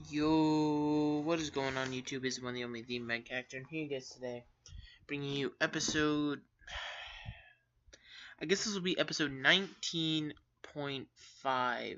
Yo, what is going on YouTube? Is one the only the Meg Actor, and here you guys today, bringing you episode, I guess this will be episode 19.5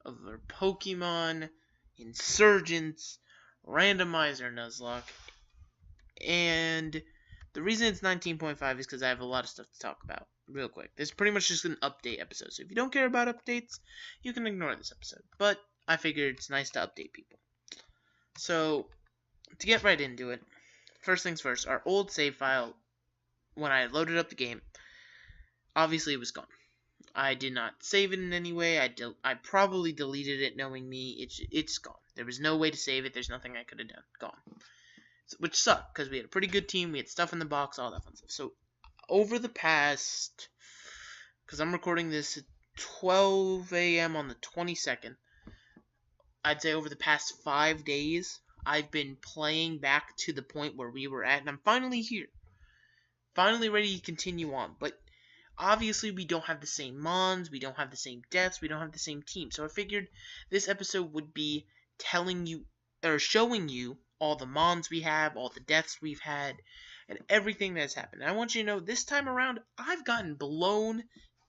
of our Pokemon Insurgence Randomizer Nuzlocke, and the reason it's 19.5 is because I have a lot of stuff to talk about, real quick. This is pretty much just an update episode, so if you don't care about updates, you can ignore this episode, but I figured it's nice to update people. So, to get right into it, first things first, our old save file, when I loaded up the game, obviously it was gone. I did not save it in any way. I probably deleted it, knowing me. It's gone. There was no way to save it. There's nothing I could have done. Gone. Which sucked, because we had a pretty good team. We had stuff in the box, all that fun stuff. So, over the past, because I'm recording this at 12 a.m. on the 22nd, I'd say over the past 5 days, I've been playing back to the point where we were at, and I'm finally here. Finally ready to continue on, but obviously we don't have the same mons, we don't have the same deaths, we don't have the same team. So I figured this episode would be telling you, or showing you, all the mons we have, all the deaths we've had, and everything that's happened. And I want you to know, this time around, I've gotten blown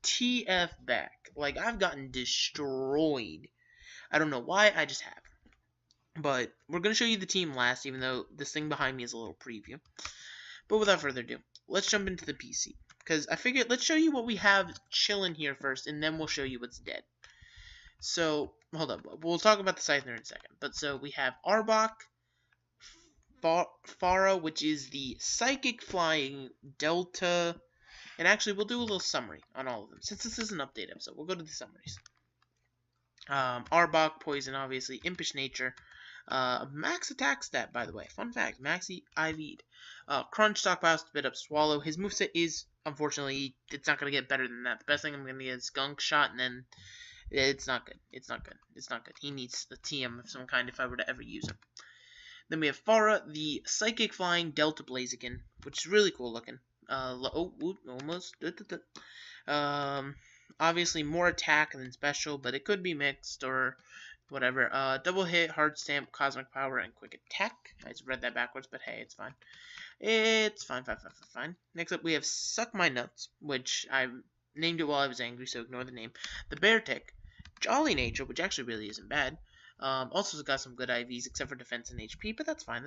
TF back. Like, I've gotten destroyed. I don't know why, I just have. But we're going to show you the team last, even though this thing behind me is a little preview. But without further ado, let's jump into the PC. Because I figured, let's show you what we have chilling here first, and then we'll show you what's dead. So, hold up. We'll talk about the Scyther in a second. But so, we have Arbok, Farah, which is the Psychic Flying Delta. And actually, we'll do a little summary on all of them. Since this is an update episode, we'll go to the summaries. Arbok, Poison, obviously. Impish Nature. Max attack stat, by the way. Fun fact, Maxi IV'd. Crunch, Stockpile, Spit Up, Swallow. His moveset is, unfortunately, it's not going to get better than that. The best thing I'm going to get is Skunk Shot, and then it's not good. It's not good. It's not good. He needs a TM of some kind if I were to ever use him. Then we have Farah, the Psychic Flying Delta Blaziken, which is really cool looking. Almost. Obviously more attack than special, but it could be mixed or whatever. Double hit, hard stamp, cosmic power, and quick attack. I just read that backwards, but hey, it's fine. It's fine. Next up, we have Suck My Nuts, which I named it while I was angry, so ignore the name. The Bear Tick, Jolly Nature, which actually really isn't bad. Also got some good IVs, except for defense and HP, but that's fine.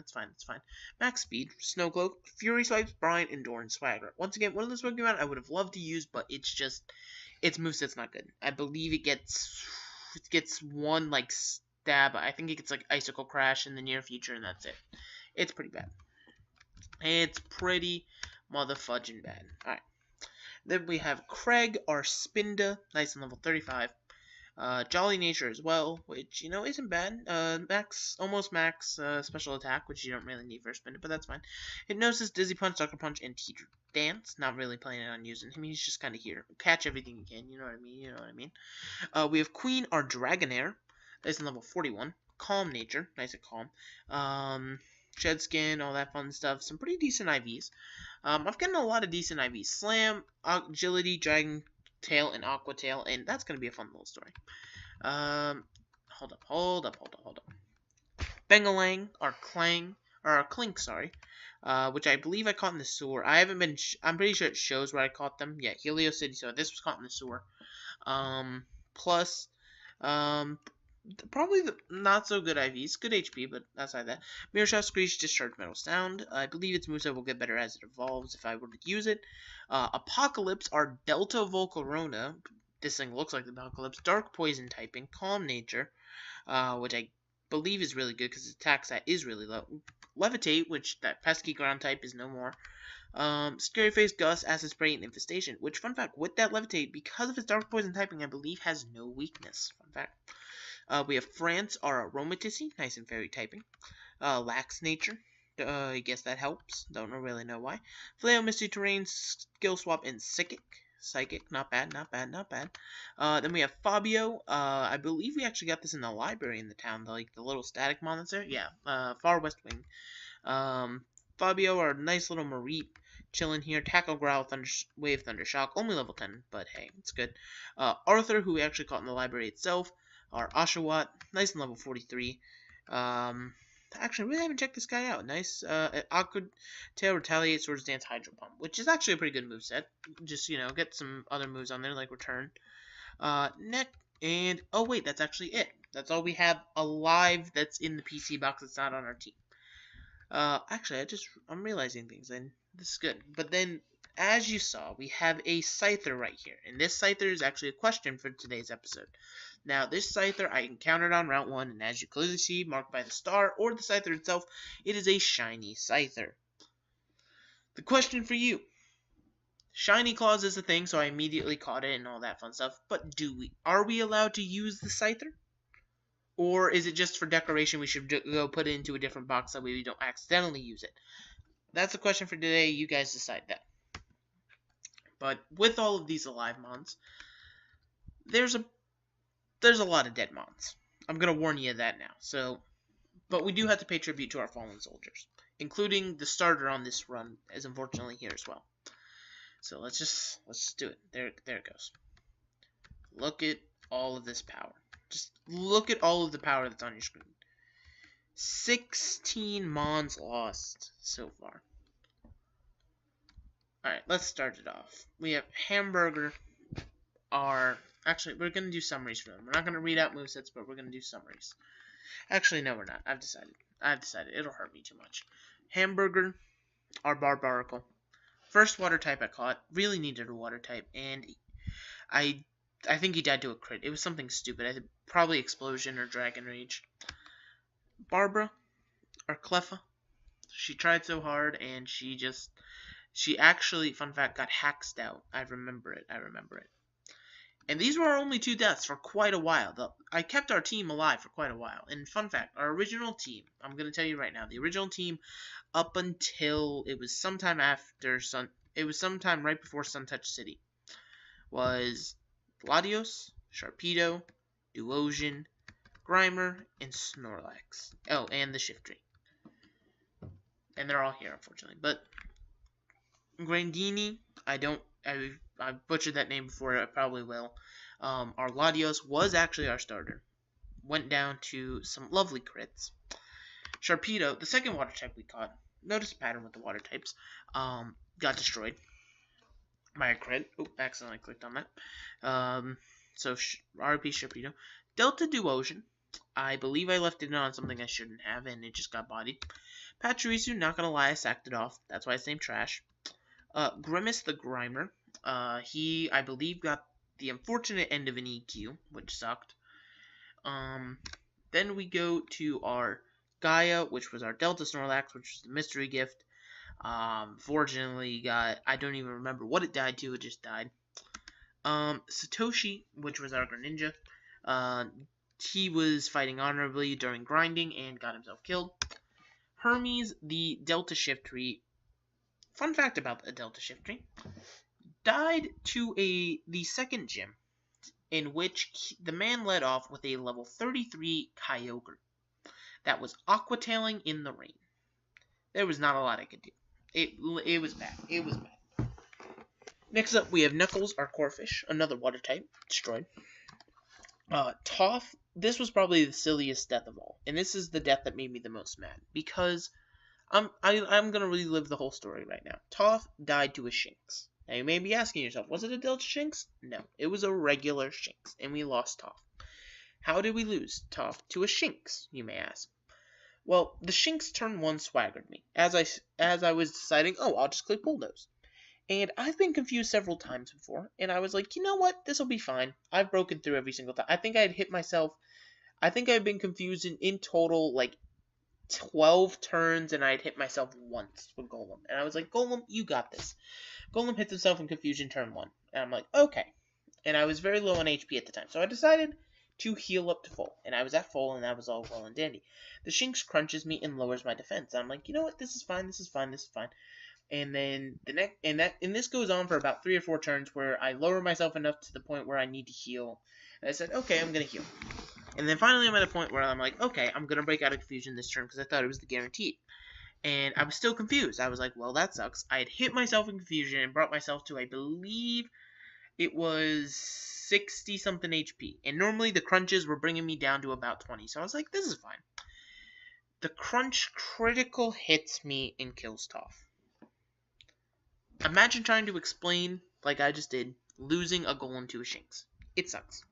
Max Speed, Snow Cloak, Fury Swipes, Brine, and Doran Swagger. Once again, one of those Pokemon I would have loved to use, but it's just, its moveset's not good. I believe it gets one, like, stab. I think it gets, like, Icicle Crash in the near future, and that's it. It's pretty bad. It's pretty motherfudging bad. Alright. Then we have Craig, our Spinda, nice and level 35. Jolly Nature as well, which, you know, isn't bad. Almost max special attack, which you don't really need for a Spinda, but that's fine. Hypnosis, Dizzy Punch, Sucker Punch, and Teeter Dance. Not really planning on using him. He's just kind of here. Catch everything you can, you know what I mean? We have Queen, our Dragonair, nice and level 41. Calm Nature, nice and calm. Shed Skin, all that fun stuff. Some pretty decent IVs. I've gotten a lot of decent IVs. Slam, Agility, Dragon Tail, and Aqua Tail, and that's going to be a fun little story. Hold up. Bengalang, or Clink, sorry, which I believe I caught in the sewer. I'm pretty sure it shows where I caught them. Yeah, Helio City, so this was caught in the sewer. Plus, probably the not so good IVs. Good HP, but outside that. Mirror Shot, Screech, Discharge, Metal Sound. I believe its moveset will get better as it evolves if I were to use it. Apocalypse, our Delta Volcarona. This thing looks like the Apocalypse. Dark Poison typing. Calm Nature, which I believe is really good because its attack stat is really low. Levitate, which that pesky ground type is no more. Scary Face, Gust, Acid Spray, and Infestation. Which, fun fact, with that Levitate, because of its Dark Poison typing, I believe has no weakness. Fun fact. We have France, our Aromatissy, nice and fairy typing. Lax Nature, I guess that helps. Don't really know why. Flail, Misty Terrain, Skill Swap, and Psychic, not bad. Then we have Fabio. I believe we actually got this in the library in the town, the little static monster. Yeah, Far West Wing. Fabio, our nice little Mareep, chilling here. Tackle, Growl, Wave, Thunder Shock, only level 10, but hey, it's good. Arthur, who we actually caught in the library itself. Our Oshawott, nice and level 43. Actually, I really haven't checked this guy out. Nice, Aqua Tail, Retaliate, Swords Dance, Hydro Pump, which is actually a pretty good moveset. Just, get some other moves on there, like Return. Neck, and, oh wait, that's actually it. That's all we have alive that's in the PC box that's not on our team. Actually, I'm realizing things, and this is good. But then, as you saw, we have a Scyther right here. And this Scyther is actually a question for today's episode. Now, this Scyther I encountered on Route 1, and as you clearly see, marked by the star, or the Scyther itself, it is a shiny Scyther. The question for you. Shiny Claws is a thing, so I immediately caught it and all that fun stuff. But are we allowed to use the Scyther? Or is it just for decoration we should go put it into a different box that way we don't accidentally use it? That's the question for today. You guys decide that. But with all of these alive mons, there's a lot of dead mons. I'm going to warn you of that now. But we do have to pay tribute to our fallen soldiers, including the starter on this run is unfortunately here as well. So let's just do it. There it goes. Look at all of this power. Just look at all of the power that's on your screen. 16 mons lost so far. Alright, let's start it off. We have Hamburger. Actually, we're going to do summaries for them. We're not going to read out movesets, but we're going to do summaries. Actually, no, we're not. I've decided. It'll hurt me too much. Hamburger, our Barbarical. First water type I caught. Really needed a water type, and I think he died to a crit. It was something stupid. Probably Explosion or Dragon Rage. Barbara, or Cleffa. She tried so hard, and she actually, fun fact, got haxed out. I remember it. And these were our only 2 deaths for quite a while. I kept our team alive for quite a while. And fun fact, our original team, I'm going to tell you right now, the original team, up until it was sometime right before Suntouch City, was Gladios, Sharpedo, Duosian, Grimer, and Snorlax. Oh, and the Shiftry. And they're all here, unfortunately. But Grandini, I butchered that name before, I probably will. Our Latios was actually our starter. Went down to some lovely crits. Sharpedo, the second water type we caught, notice a pattern with the water types, got destroyed by a crit. Oh, accidentally clicked on that. So RP Sharpedo. Delta Duosian, I believe I left it on something I shouldn't have, and it just got bodied. Pachirisu, not gonna lie, I sacked it off. That's why it's named Trash. Grimace the Grimer. He, I believe, got the unfortunate end of an EQ, which sucked. Then we go to our Gaia, which was our Delta Snorlax, which was the mystery gift. Fortunately, I don't even remember what it died to, it just died. Satoshi, which was our Greninja. He was fighting honorably during grinding and got himself killed. Hermes, the Delta Shiftry. Fun fact about the Delta Shiftry. Died to the second gym, in which the man led off with a level 33 Kyogre that was aquatailing in the rain. There was not a lot I could do. It was bad. It was bad. Next up, we have Knuckles, our Corphish, another water type, destroyed. Toph, this was probably the silliest death of all, and this is the death that made me the most mad, because I'm gonna relive the whole story right now. Toph died to a Shinx. Now you may be asking yourself, was it a Delta Shinx? No, it was a regular Shinx, and we lost Toph. How did we lose Toph to a Shinx, you may ask? Well, the Shinx turn 1 swaggered me, as I was deciding, I'll just click Bulldoze. And I've been confused several times before, and I was like, you know what, this'll be fine. I've broken through every single time. I think I'd been confused in total, like, 12 turns, and I'd hit myself once with Golem. And I was like, Golem, you got this. Golem hits himself in confusion turn 1. And I'm like, okay. And I was very low on HP at the time, so I decided to heal up to full. And I was at full, and that was all well and dandy. The Shinx crunches me and lowers my defense. And I'm like, you know what, this is fine. And then this goes on for about 3 or 4 turns where I lower myself enough to the point where I need to heal. And I said, okay, I'm gonna heal. And then finally I'm at a point where I'm like, okay, I'm gonna break out of confusion this turn because I thought it was the guaranteed. And I was still confused. I was like, well, that sucks. I had hit myself in confusion and brought myself to, I believe, it was 60-something HP. And normally the crunches were bringing me down to about 20. So I was like, this is fine. The crunch critical hits me and kills Toph. Imagine trying to explain, like I just did, losing a golem to a Shinx. It sucks.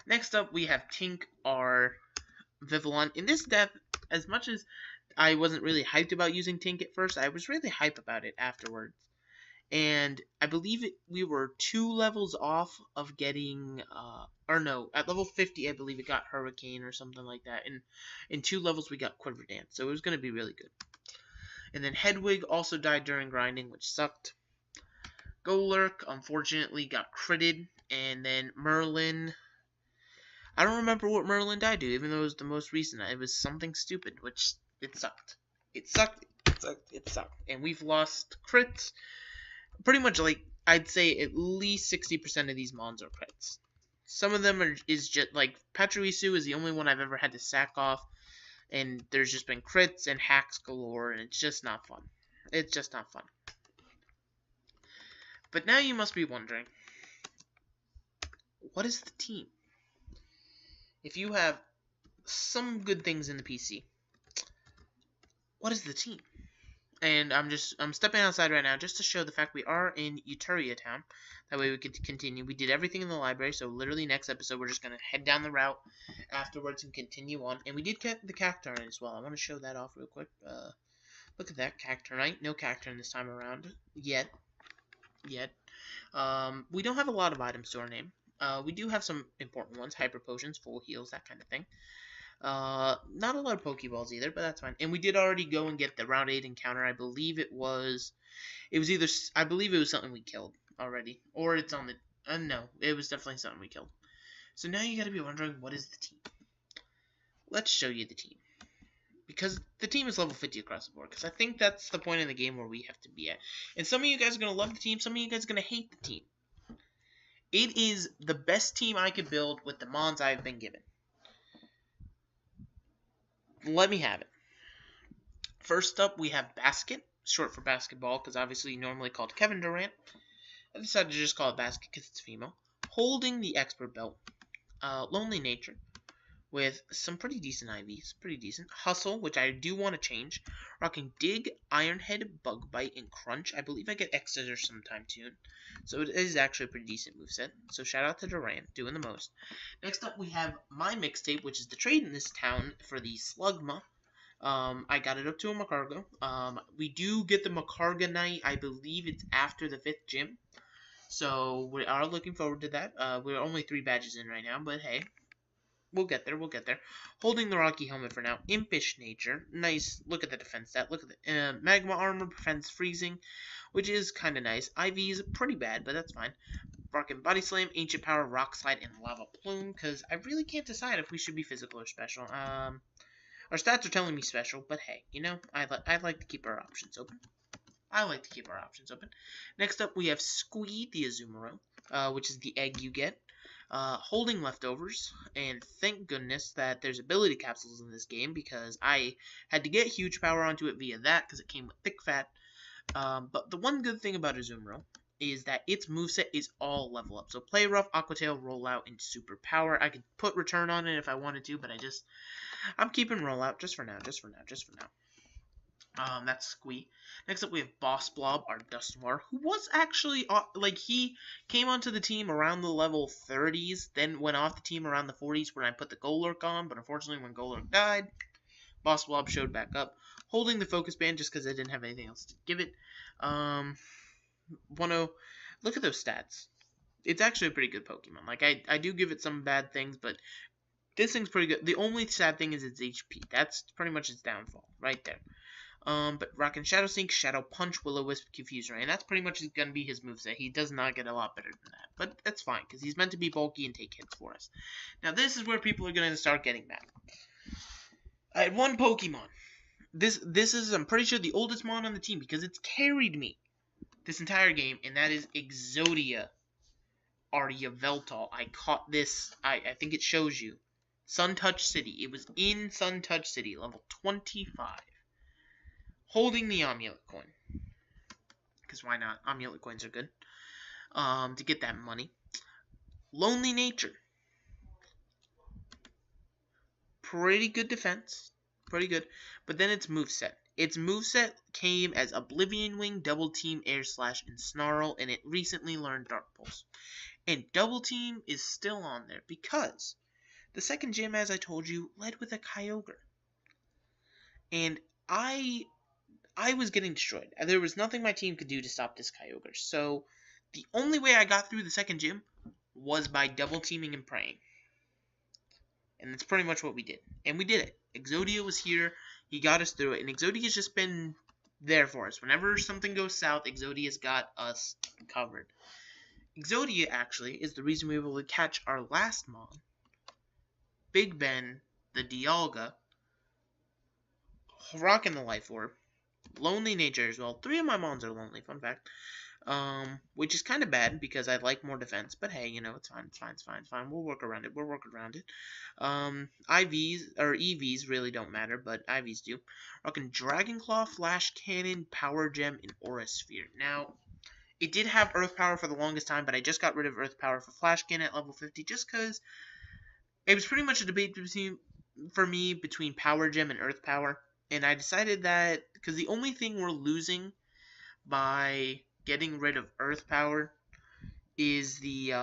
Next up, we have Tink, our Vivillon. In this death, as much as I wasn't really hyped about using Tink at first, I was really hyped about it afterwards. And I believe we were 2 levels off of getting, or no, at level 50, I believe it got Hurricane or something like that. And in 2 levels, we got Quiver Dance, so it was going to be really good. And then Hedwig also died during grinding, which sucked. Golurk, unfortunately, got critted. And then Merlin, I don't remember what Merlin died to, even though it was the most recent. It was something stupid, which it sucked. It sucked. And we've lost crits. Pretty much, like, I'd say at least 60% of these mons are crits. Some of them is just, like, Pachirisu is the only one I've ever had to sack off. And there's just been crits and hacks galore, and it's just not fun. It's just not fun. But now you must be wondering, what is the team? If you have some good things in the PC, what is the team? And I'm stepping outside right now just to show the fact we are in Eteria Town. That way we could continue. We did everything in the library, so literally next episode we're just going to head down the route afterwards and continue on. And we did get the Cacturne as well. I want to show that off real quick. Look at that, Cacturnite. No Cacturne this time around. Yet. We don't have a lot of items to our name. We do have some important ones. Hyper Potions, full heals, that kind of thing. Not a lot of Pokeballs either, but that's fine. And we did already go and get the Route 8 encounter. I believe it was something we killed already. Or it's on the, no, it was definitely something we killed. So now you gotta be wondering, what is the team? Let's show you the team. Because the team is level 50 across the board. Because I think that's the point in the game where we have to be at. And some of you guys are gonna love the team, some of you guys are gonna hate the team. It is the best team I could build with the mons I've been given. Let me have it. First up, we have Basket, short for basketball, because obviously normally called Kevin Durant. I decided to just call it Basket because it's female. Holding the expert belt. Lonely Nature, with some pretty decent IVs. Pretty decent. Hustle, which I do want to change. Rocking Dig, Ironhead, Bug Bite, and Crunch. I believe I get Exeter sometime soon. So it is actually a pretty decent moveset. So shout out to Durant, doing the most. Next up, we have my mixtape, which is the trade in this town for the Slugma. I got it up to a Macargo. We do get the Macarga night. I believe it's after the 5th gym. So we are looking forward to that. We're only 3 badges in right now, but hey. We'll get there. Holding the Rocky Helmet for now. Impish Nature. Nice. Look at the defense stat. Look at the Magma Armor prevents freezing, which is kind of nice. IV is pretty bad, but that's fine. Rockin' Body Slam, Ancient Power, Rock Slide, and Lava Plume, because I really can't decide if we should be physical or special. Our stats are telling me special, but hey, you know, I like to keep our options open. Next up, we have Squee, the Azumarill, which is the egg you get. Holding Leftovers, and thank goodness that there's ability capsules in this game, because I had to get huge power onto it via that, because it came with Thick Fat. But the one good thing about Azumarill is that its moveset is all level up. So Play Rough, Aqua Tail, Rollout, and Super Power. I could put Return on it if I wanted to, but I'm keeping Rollout just for now. That's Squee. Next up, we have Boss Blob, our Dusknoir, who was actually, he came onto the team around the level 30s, then went off the team around the 40s when I put the Golurk on, but unfortunately when Golurk died, Boss Blob showed back up, holding the Focus Band just because I didn't have anything else to give it. Look at those stats. It's actually a pretty good Pokemon. Like, I do give it some bad things, but this thing's pretty good. The only sad thing is its HP. That's pretty much its downfall, right there. But rockin' Shadow Sink, Shadow Punch, Will-O-Wisp, Confuse Ray, and that's pretty much going to be his moveset. He does not get a lot better than that, but that's fine, because he's meant to be bulky and take hits for us. Now, this is where people are going to start getting mad. I had one Pokemon. This is, I'm pretty sure, the oldest mon on the team, because it's carried me this entire game, and that is Exodia Aryaveltal. I caught this, I think it shows you. Sun Touch City. It was in Sun Touch City, level 25. Holding the Amulet Coin. Because why not? Amulet Coins are good. to get that money. Lonely Nature. Pretty good defense. Pretty good. But then its moveset. Its moveset came as Oblivion Wing, Double Team, Air Slash, and Snarl, and it recently learned Dark Pulse. And Double Team is still on there because the second gym, as I told you, led with a Kyogre. And I was getting destroyed. There was nothing my team could do to stop this Kyogre. So the only way I got through the second gym was by double teaming and praying. And that's pretty much what we did. And we did it. Exodia was here. He got us through it. And Exodia's just been there for us. Whenever something goes south, Exodia's got us covered. Exodia, actually, is the reason we were able to catch our last Mon. Big Ben, the Dialga, rocking the Life Orb, Lonely Nature as well. 3 of my Mons are lonely, fun fact. Which is kind of bad because I'd like more defense, but hey, it's fine. We'll work around it. IVs, or EVs really don't matter, but IVs do. Rocking Dragon Claw, Flash Cannon, Power Gem, and Aura Sphere. Now, it did have Earth Power for the longest time, but I just got rid of Earth Power for Flash Cannon at level 50 just because it was pretty much a debate for me between Power Gem and Earth Power. And I decided that, because the only thing we're losing by getting rid of Earth Power is the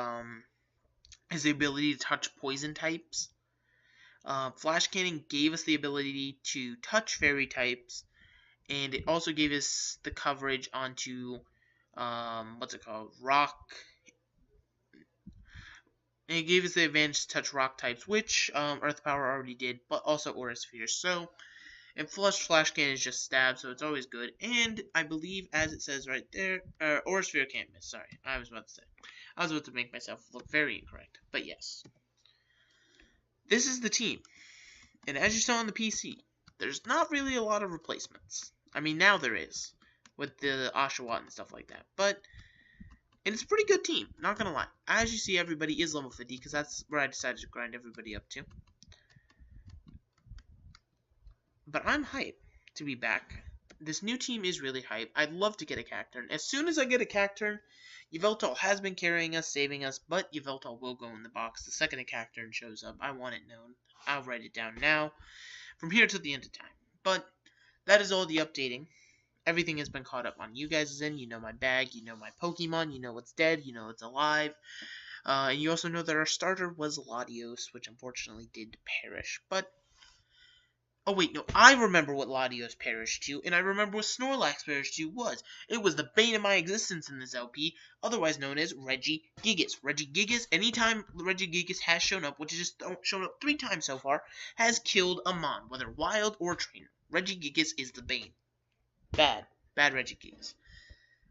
ability to touch poison types. Flash Cannon gave us the ability to touch fairy types, and it also gave us the coverage onto rock. And it gave us the advantage to touch rock types, which Earth Power already did, but also Aura Sphere. So, and Flash Cannon is just stab, so it's always good. And I believe, as it says right there, Aura Sphere can't miss. Sorry, I was about to make myself look very incorrect. But yes. This is the team. And as you saw on the PC, there's not really a lot of replacements. I mean, now there is, with the Oshawott and stuff like that. And it's a pretty good team, not gonna lie. As you see, everybody is level 50, because that's where I decided to grind everybody up to. But I'm hyped to be back. This new team is really hype. I'd love to get a Cacturn. As soon as I get a Cacturn, Yveltal has been carrying us, saving us, but Yveltal will go in the box the second a Cacturn shows up. I want it known. I'll write it down now, from here to the end of time. But that is all the updating. Everything has been caught up on you guys' end. You know my bag, you know my Pokemon, you know what's dead, you know it's alive. And you also know that our starter was Latios, which unfortunately did perish. But oh wait, no, I remember what Latios perished to, and I remember what Snorlax perished to was. It was the bane of my existence in this LP, otherwise known as Regigigas. Regigigas, anytime Regigigas has shown up, which has just shown up 3 times so far, has killed a Mon, whether wild or trainer. Regigigas is the bane. Bad Regigigas.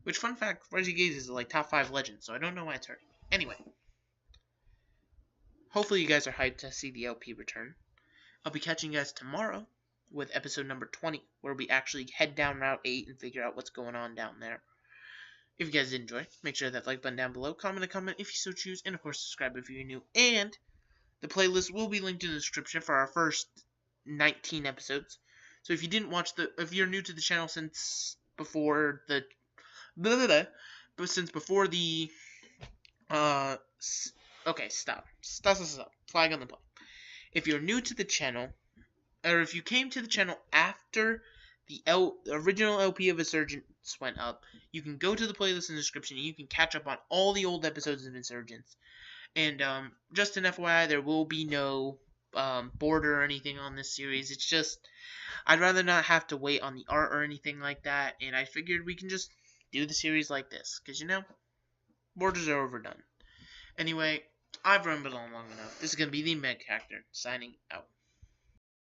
Which, fun fact, Regigigas is like top 5 legend, so I don't know why it's hurting. Anyway. Hopefully you guys are hyped to see the LP return. I'll be catching you guys tomorrow with episode number 20, where we actually head down Route 8 and figure out what's going on down there. If you guys did enjoy, make sure that like button down below, comment a comment if you so choose, and of course subscribe if you're new. And the playlist will be linked in the description for our first 19 episodes. So if you didn't watch if you're new to the channel since before the, okay, stop. Flag on the play. If you're new to the channel, or if you came to the channel after the original LP of Insurgence went up, you can go to the playlist in the description and you can catch up on all the old episodes of Insurgence. And just an FYI, there will be no border or anything on this series. It's just, I'd rather not have to wait on the art or anything like that, and I figured we can just do the series like this, because, borders are overdone. Anyway, I've rambled on long enough. This is going to be the Meg Cacturn, signing out.